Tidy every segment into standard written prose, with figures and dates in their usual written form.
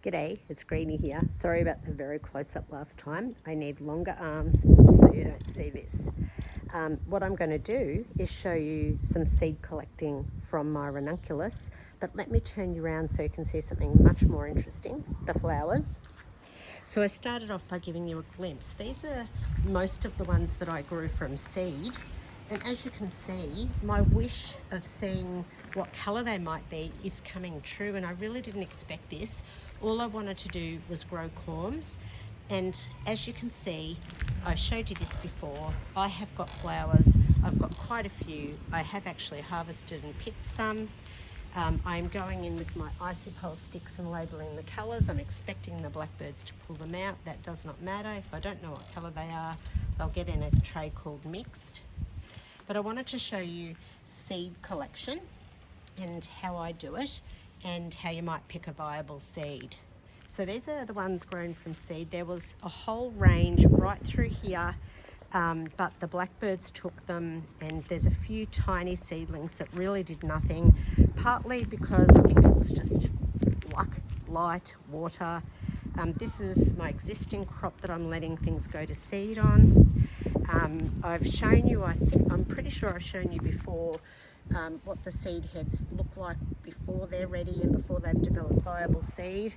G'day, it's Greenie here. Sorry about the very close-up last time. I need longer arms so you don't see this. What I'm going to do is show you some seed collecting from my ranunculus, but let me turn you around so you can see something much more interesting, the flowers. So I started off by giving you a glimpse. These are most of the ones that I grew from seed. And as you can see, my wish of seeing what colour they might be is coming true, and I really didn't expect this. All I wanted to do was grow corms, and as you can see, I showed you this before, I have got flowers. I've got quite a few. I have actually harvested and picked some. I'm going in with my icy pole sticks and labelling the colours. I'm expecting the blackbirds to pull them out. That does not matter. If I don't know what colour they are, they'll get in a tray called mixed. But I wanted to show you seed collection and how I do it and how you might pick a viable seed. So these are the ones grown from seed. There was a whole range right through here, but the blackbirds took them, and there's a few tiny seedlings that really did nothing, partly because I think it was just luck, light, water. This is my existing crop that I'm letting things go to seed on. I've shown you, I'm pretty sure I've shown you before what the seed heads look like before they're ready and before they've developed viable seed.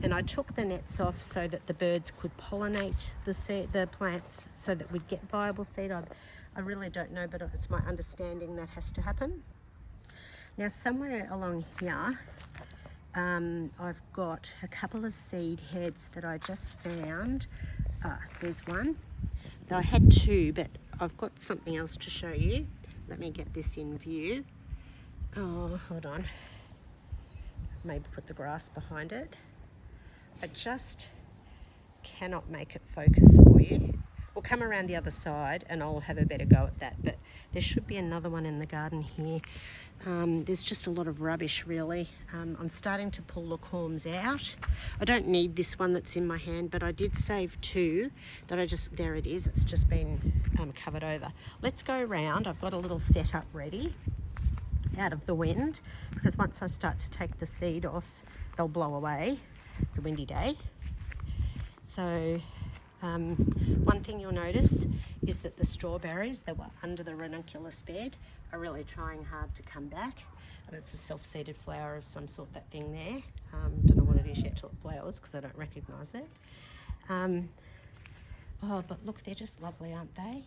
And I took the nets off so that the birds could pollinate the plants so that we'd get viable seed. I really don't know, but it's my understanding that has to happen. Now somewhere along here, I've got a couple of seed heads that I just found. There's one. Now I had two, but I've got something else to show you. Let me get this in view. Oh, hold on. Maybe put the grass behind it. I just cannot make it focus for you. We'll come around the other side and I'll have a better go at that, but there should be another one in the garden here. There's just a lot of rubbish really. I'm starting to pull the corms out. I don't need this one that's in my hand, but I did save two that there it is, it's just been covered over. Let's go around. I've got a little setup ready out of the wind, because once I start to take the seed off, they'll blow away. It's a windy day. So one thing you'll notice is that the strawberries that were under the ranunculus bed are really trying hard to come back. And it's a self-seeded flower of some sort, that thing there. Don't know what it is yet till it flowers because I don't recognise it. Oh, but look, they're just lovely, aren't they?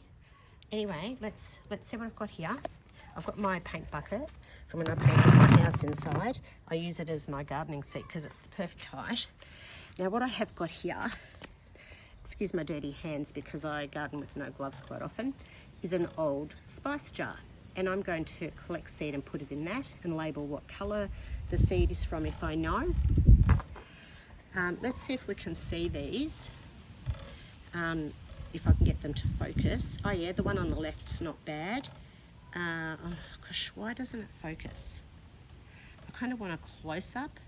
Anyway, let's see what I've got here. I've got my paint bucket from when I painted my house inside. I use it as my gardening seat because it's the perfect height. Now what I have got here, excuse my dirty hands because I garden with no gloves quite often, is an old spice jar. And I'm going to collect seed and put it in that and label what colour the seed is from if I know. Let's see if we can see these, if I can get them to focus. Oh yeah, the one on the left's not bad. Oh gosh, why doesn't it focus? I kind of want a close-up.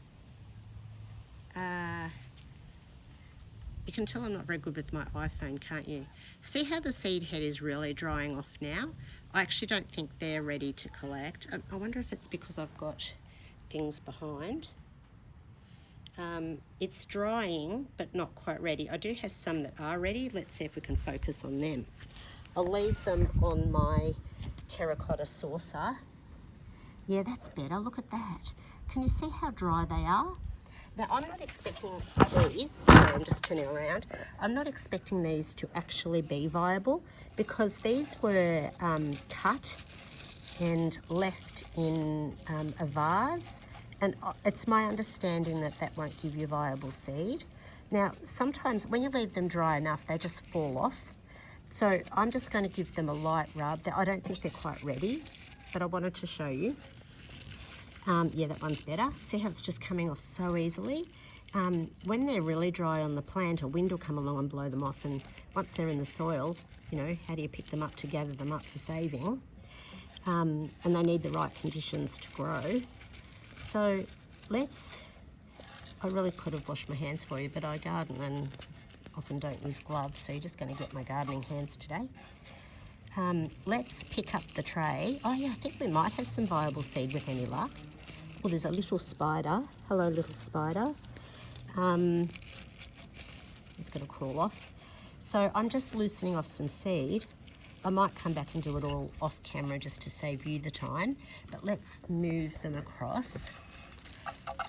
You can tell I'm not very good with my iPhone, can't you? See how the seed head is really drying off now? I actually don't think they're ready to collect. I wonder if it's because I've got things behind. It's drying, but not quite ready. I do have some that are ready. Let's see if we can focus on them. I'll leave them on my terracotta saucer. Yeah, that's better. Look at that. Can you see how dry they are? Now, I'm not expecting these, sorry, I'm just turning around. I'm not expecting these to actually be viable because these were cut and left in a vase, and it's my understanding that that won't give you viable seed. Now, sometimes when you leave them dry enough, they just fall off. So I'm just going to give them a light rub. I don't think they're quite ready, but I wanted to show you. Yeah, that one's better. See how it's just coming off so easily? When they're really dry on the plant, a wind will come along and blow them off, and once they're in the soil, you know, how do you pick them up to gather them up for saving? And they need the right conditions to grow. So I really could have washed my hands for you, but I garden and often don't use gloves, so you're just going to get my gardening hands today. Let's pick up the tray. Oh yeah, I think we might have some viable seed with any luck. Well, there's a little spider. Hello, little spider. It's going to crawl off. So I'm just loosening off some seed. I might come back and do it all off camera just to save you the time, but let's move them across.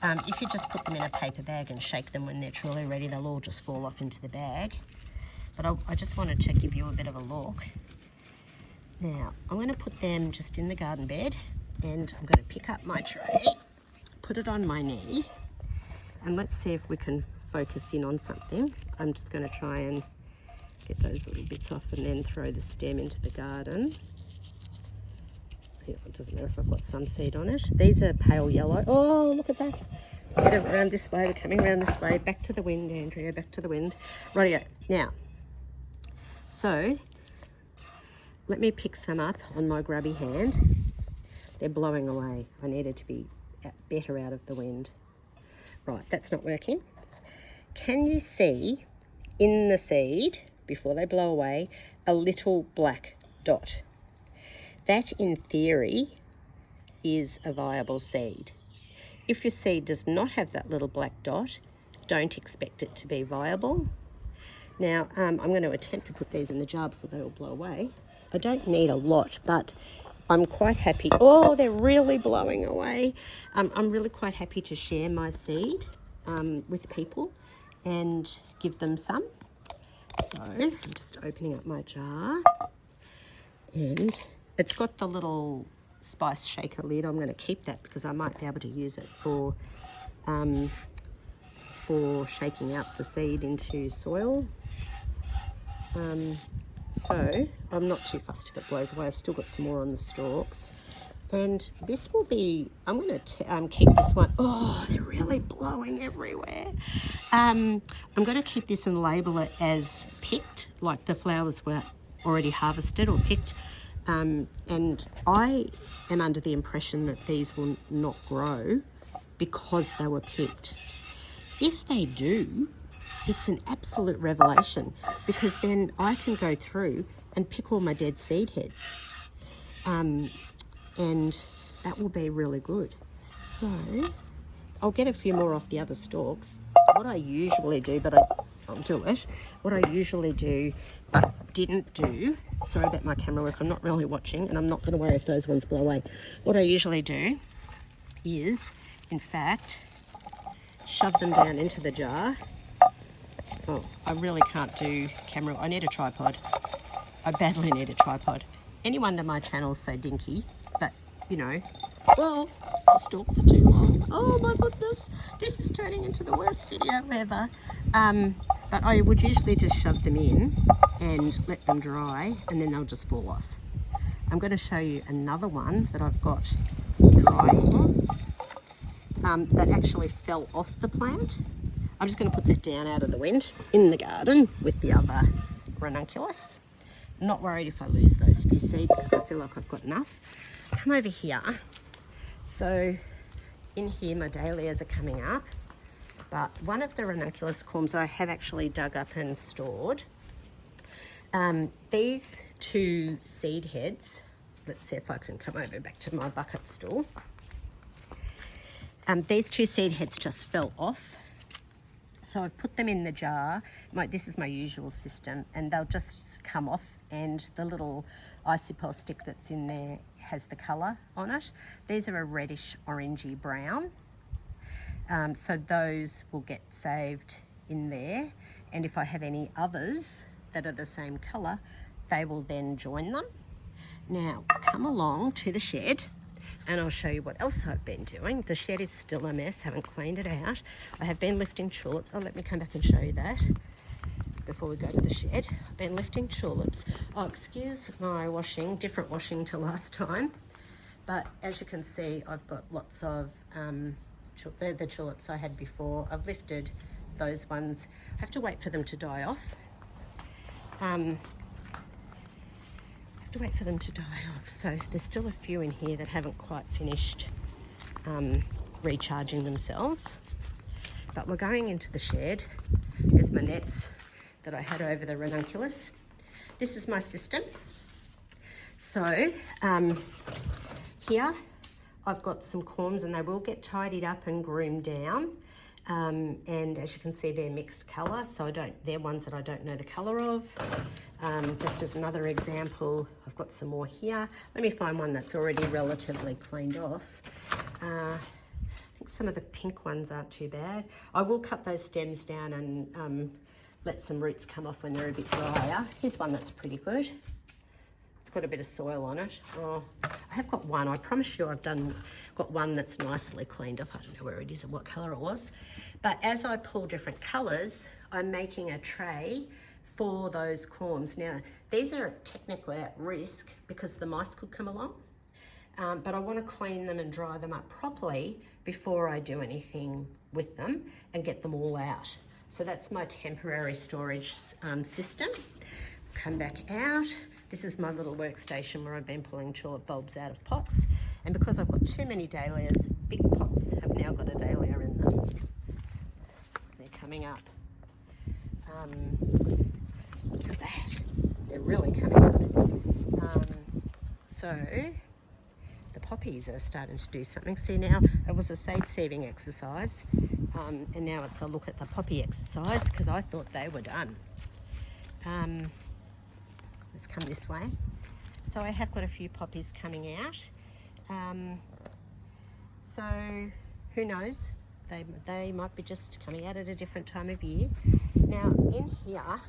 If you just put them in a paper bag and shake them when they're truly ready, they'll all just fall off into the bag. But I just wanted to give you a bit of a look. Now, I'm going to put them just in the garden bed, and I'm going to pick up my tray, put it on my knee, and let's see if we can focus in on something. I'm just going to try and get those little bits off and then throw the stem into the garden. It doesn't matter if I've got some seed on it. These are pale yellow. Oh, look at that. Get it around this way. We're coming around this way. Back to the wind, Andrea, back to the wind. Rightio. Now, so let me pick some up on my grubby hand. They're blowing away. I needed to be better out of the wind. Right, that's not working. Can you see in the seed, before they blow away, a little black dot? That, in theory, is a viable seed. If your seed does not have that little black dot, don't expect it to be viable. Now, I'm going to attempt to put these in the jar before they all blow away. I don't need a lot, but I'm quite happy. Oh, they're really blowing away. I'm really quite happy to share my seed with people and give them some. So I'm just opening up my jar, and it's got the little spice shaker lid. I'm going to keep that because I might be able to use it for shaking out the seed into soil. So I'm not too fussed if it blows away. I've still got some more on the stalks. And this will be, I'm going to keep this one. Oh, they're really blowing everywhere. I'm going to keep this and label it as picked, like the flowers were already harvested or picked. And I am under the impression that these will not grow because they were picked. If they do, it's an absolute revelation, because then I can go through and pick all my dead seed heads. And that will be really good. So I'll get a few more off the other stalks. What I usually do, but I'll do it. What I usually do, but didn't do, sorry about my camera work, I'm not really watching, and I'm not going to worry if those ones blow away. What I usually do is, in fact, shove them down into the jar. Oh, I really can't do camera. I need a tripod. I badly need a tripod. Any wonder my channel's so dinky, but, you know, well, the stalks are too long. Oh my goodness, this is turning into the worst video ever. But I would usually just shove them in and let them dry, and then they'll just fall off. I'm going to show you another one that I've got drying that actually fell off the plant. I'm just going to put that down out of the wind in the garden with the other ranunculus. I'm not worried if I lose those few seed because I feel like I've got enough. Come over here. So in here my dahlias are coming up, but one of the ranunculus corms I have actually dug up and stored. These two seed heads, let's see if I can come over back to my bucket stool. These two seed heads just fell off. So I've put them in the jar. This is my usual system, and they'll just come off, and the little icicle stick that's in there has the colour on it. These are a reddish orangey brown. So those will get saved in there, and if I have any others that are the same colour, they will then join them. Now come along to the shed and I'll show you what else I've been doing. The shed is still a mess, haven't cleaned it out. I have been lifting tulips. Oh, let me come back and show you that before we go to the shed. I've been lifting tulips. Oh, excuse my washing, different washing to last time. But as you can see, I've got lots of, they're the tulips I had before. I've lifted those ones. I have to wait for them to die off. So there's still a few in here that haven't quite finished recharging themselves. But we're going into the shed. Here's my nets that I had over the ranunculus. This is my system. So here I've got some corms, and they will get tidied up and groomed down. and as you can see, they're mixed colour, so they're ones that I don't know the colour of. Just as another example, I've got some more here. Let me find one that's already relatively cleaned off. I think some of the pink ones aren't too bad. I will cut those stems down and let some roots come off when they're a bit drier. Here's one that's pretty good. It's got a bit of soil on it. Oh, I have got one. I promise you I've got one that's nicely cleaned up. I don't know where it is or what colour it was. But as I pull different colours, I'm making a tray for those corms. Now, these are technically at risk because the mice could come along. But I want to clean them and dry them up properly before I do anything with them and get them all out. So that's my temporary storage system. Come back out. This is my little workstation where I've been pulling tulip bulbs out of pots. And because I've got too many dahlias, big pots have now got a dahlia in them. They're coming up. Look at that. They're really coming up. So the poppies are starting to do something. See, now it was a seed sieving exercise, and now it's a look at the poppy exercise because I thought they were done. Let's come this way. So I have got a few poppies coming out. So who knows? They might be just coming out at a different time of year. Now in here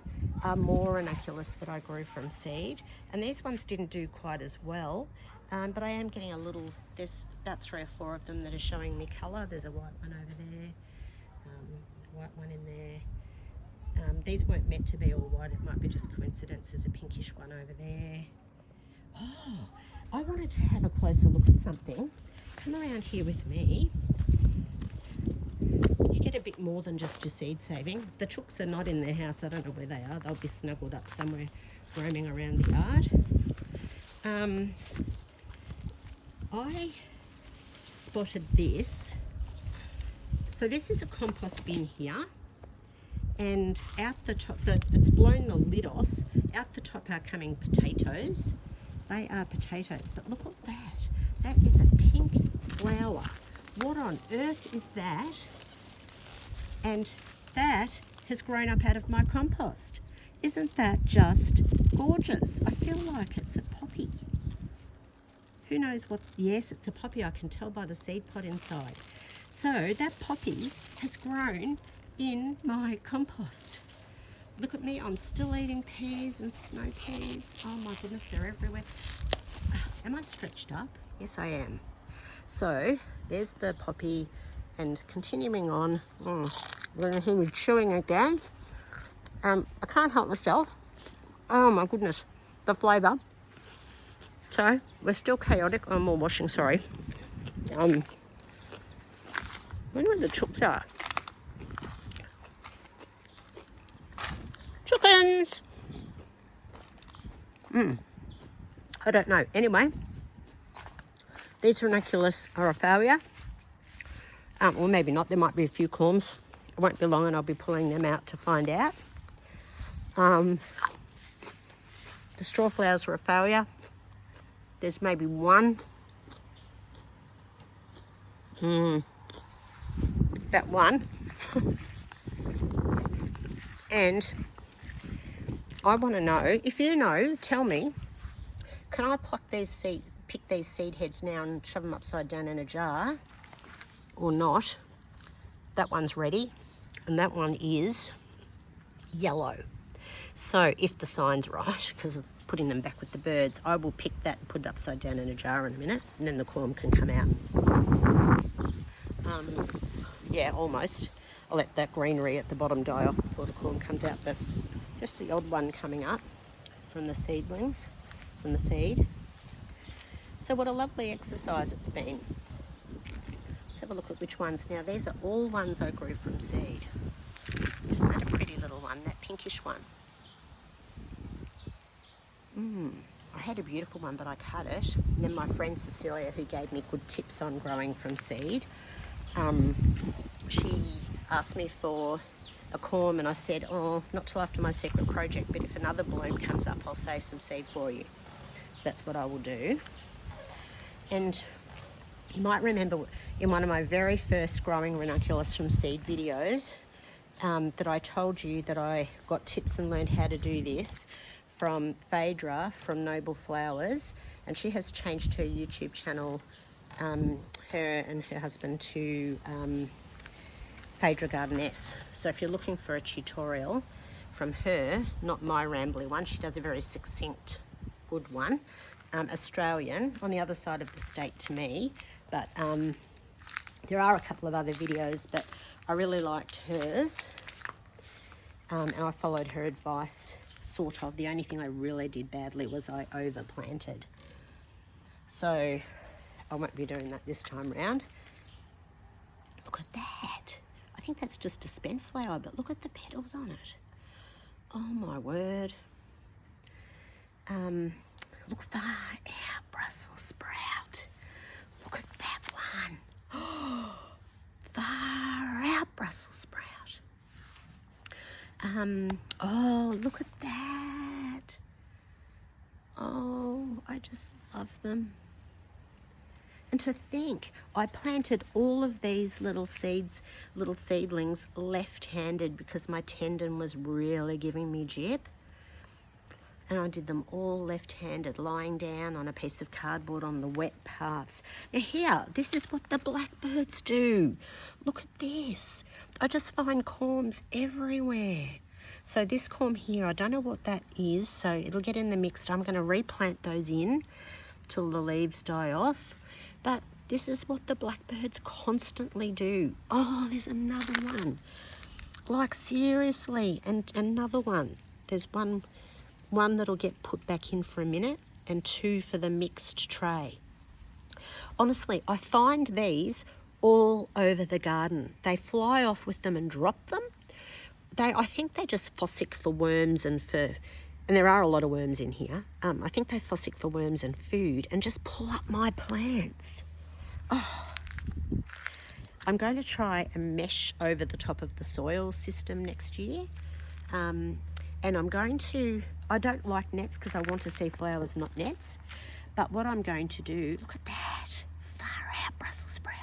are more ranunculus that I grew from seed, and these ones didn't do quite as well, but I am getting a little, there's about 3 or 4 of them that are showing me colour. There's a white one over there, white one in there. These weren't meant to be all white, it might be just coincidence. There's a pinkish one over there. Oh, I wanted to have a closer look at something. Come around here with me. You get a bit more than just your seed saving. The chooks are not in their house, I don't know where they are. They'll be snuggled up somewhere roaming around the yard. I spotted this. So this is a compost bin here. And out the top, it's blown the lid off. Out the top are coming potatoes. They are potatoes, but look at that. That is a pink flower. What on earth is that? And that has grown up out of my compost. Isn't that just gorgeous? I feel like it's a poppy. Who knows what? Yes, it's a poppy. I can tell by the seed pod inside. So that poppy has grown in my compost. Look at me, I'm still eating peas and snow peas. Oh my goodness, they're everywhere. Am I stretched up? Yes, I am. So there's the poppy, and continuing on, we're going to hear me chewing again. I can't help myself. Oh my goodness, the flavour. So we're still chaotic. Oh, more washing, sorry. Wonder where the chooks are. Chickens! I don't know. Anyway, these ranunculus are a failure. Or maybe not. There might be a few corms. It won't be long and I'll be pulling them out to find out. The straw flowers are a failure. There's maybe one. About one. And I want to know, if you know, tell me, can I pick these seed heads now and shove them upside down in a jar or not? That one's ready, and that one is yellow. So if the sign's right, because of putting them back with the birds, I will pick that and put it upside down in a jar in a minute, and then the corm can come out. Yeah, almost. I'll let that greenery at the bottom die off before the corm comes out, but just the odd one coming up from the seedlings, from the seed. So what a lovely exercise it's been. Let's have a look at which ones. Now these are all ones I grew from seed. Isn't that a pretty little one, that pinkish one? I had a beautiful one, but I cut it. And then my friend Cecilia, who gave me good tips on growing from seed, she asked me for a corm, and I said, oh, not till after my secret project, but if another bloom comes up, I'll save some seed for you. So that's what I will do. And You might remember in one of my very first growing ranunculus from seed videos that I told you that I got tips and learned how to do this from Phaedra from Noble Flowers, and she has changed her YouTube channel, her and her husband, to Phaedra Gardeness. So if you're looking for a tutorial from her, not my rambly one, she does a very succinct, good one, Australian, on the other side of the state to me, but there are a couple of other videos, but I really liked hers, and I followed her advice, sort of. The only thing I really did badly was I overplanted. So I won't be doing that this time round. Look at that. I think that's just a spent flower, but look at the petals on it. Oh my word. Look far out, Brussels sprout. Look at that one. Far out, Brussels sprout. Oh, look at that. Oh, I just love them. And to think, I planted all of these little seeds, little seedlings, left-handed because my tendon was really giving me jip. And I did them all left-handed, lying down on a piece of cardboard on the wet parts. Now here, this is what the blackbirds do. Look at this. I just find corms everywhere. So this corm here, I don't know what that is, so it'll get in the mix. I'm going to replant those in till the leaves die off. But this is what the blackbirds constantly do. Oh, there's another one. Like seriously, and another one. There's one that'll get put back in for a minute and two for the mixed tray. Honestly, I find these all over the garden. They fly off with them and drop them. I think they just fossick for worms and there are a lot of worms in here. I think they fossick for worms and food and just pull up my plants. Oh. I'm going to try a mesh over the top of the soil system next year. And I'm going to, I don't like nets because I want to see flowers, not nets. But what I'm going to do, look at that, far out Brussels sprout.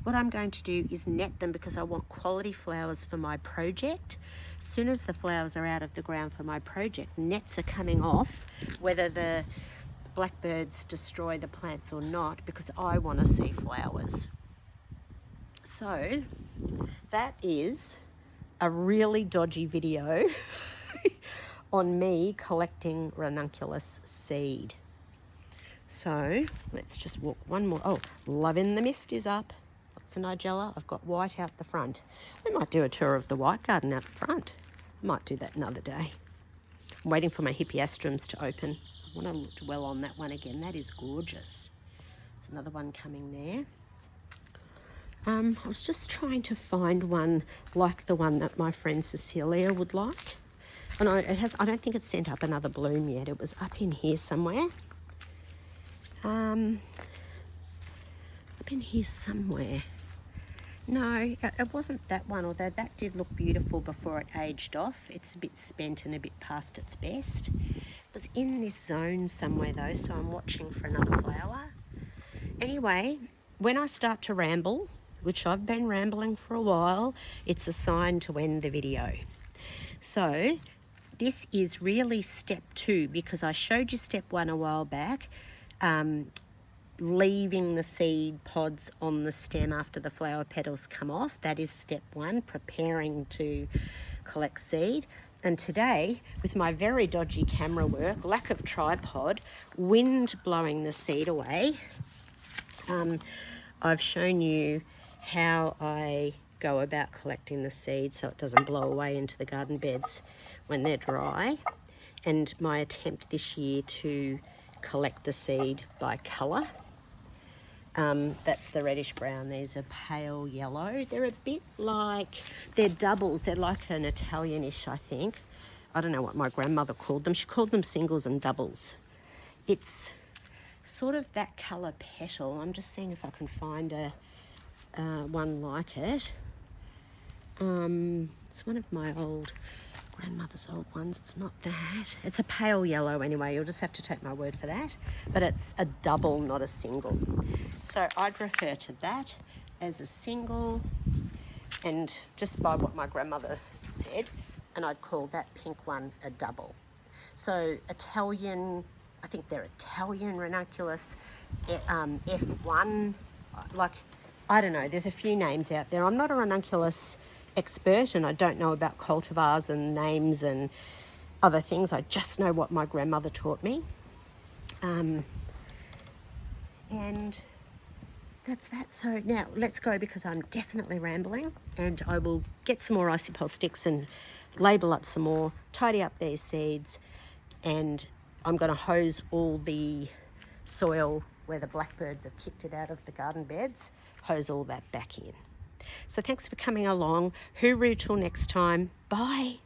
What I'm going to do is net them because I want quality flowers for my project. As soon as the flowers are out of the ground for my project, nets are coming off, whether the blackbirds destroy the plants or not, because I want to see flowers. So that is a really dodgy video on me collecting ranunculus seed. So let's just walk one more. Oh, Love in the Mist is up. Lots of nigella. I've got white out the front. We might do a tour of the white garden out the front. Might do that another day. I'm waiting for my hippeastrums to open. I want to dwell on that one again. That is gorgeous. There's another one coming there. I was just trying to find one like the one that my friend Cecilia would like. And I don't think it's sent up another bloom yet. It was up in here somewhere. Up in here somewhere. No, it wasn't that one, although that did look beautiful before it aged off. It's a bit spent and a bit past its best. It was in this zone somewhere though, so I'm watching for another flower. Anyway, when I start to ramble, which I've been rambling for a while, it's a sign to end the video. So this is really step 2 because I showed you step 1 a while back, leaving the seed pods on the stem after the flower petals come off. That is step 1, preparing to collect seed. And today, with my very dodgy camera work, lack of tripod, wind blowing the seed away, I've shown you how I go about collecting the seed so it doesn't blow away into the garden beds when they're dry. And my attempt this year to collect the seed by colour. That's the reddish brown. These are pale yellow. They're a bit like, they're doubles. They're like an Italianish, I think. I don't know what my grandmother called them. She called them singles and doubles. It's sort of that colour petal. I'm just seeing if I can find one like it. It's one of my old grandmother's old ones. It's not that. It's a pale yellow anyway. You'll just have to take my word for that. But it's a double, not a single. So I'd refer to that as a single, and just by what my grandmother said, and I'd call that pink one a double. So Italian, I think they're Italian ranunculus, F1, like, I don't know, there's a few names out there. I'm not a ranunculus expert and I don't know about cultivars and names and other things. I just know what my grandmother taught me. And that's that. So now let's go, because I'm definitely rambling, and I will get some more icy pole sticks and label up some more, tidy up these seeds, and I'm going to hose all the soil where the blackbirds have kicked it out of the garden beds, hose all that back in. So thanks for coming along. Hooroo till next time. Bye.